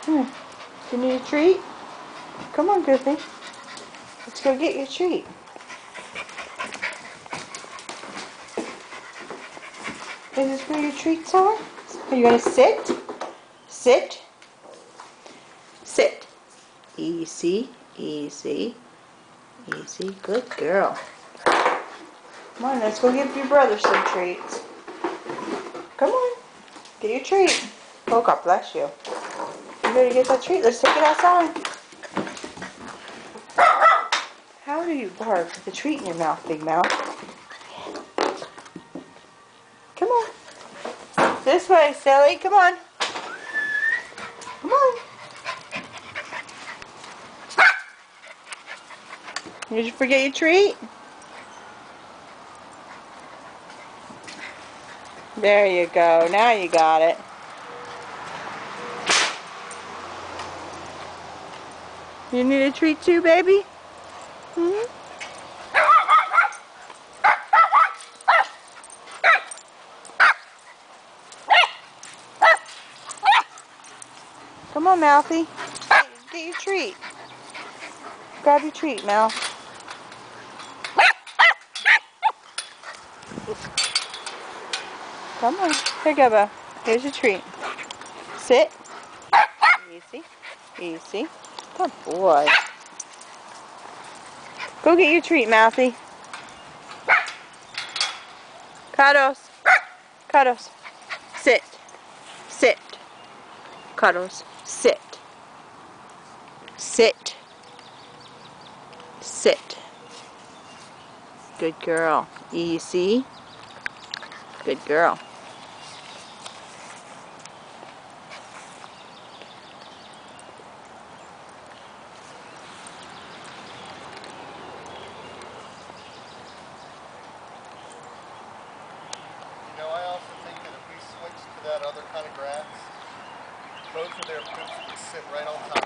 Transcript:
Come here. Do you need a treat? Come on, Goofy. Let's go get your treat. Is this where your treats are? Are you going to sit? Sit. Sit. Easy, easy, easy. Good girl. Come on, let's go give your brother some treats. Come on. Get your treat. Oh, God bless you. You better get that treat. Let's take it outside. How do you bark with a treat in your mouth, big mouth? Come on. This way, silly. Come on. Come on. Did you forget your treat? There you go. Now you got it. You need a treat too, baby? Hmm? Come on, Mouthy. Get your treat. Grab your treat, Mouth. Come on. Here you go, Bo. Here's your treat. Sit. Easy. Easy. Good boy. Go get your treat, Mouthy. Cuddles. Cuddles. Sit. Sit. Cuddles. Sit. Sit. Sit. Good girl. Easy. Good girl. You know, I also think that if we switched to that other kind of grass, both of their poops would sit right on top.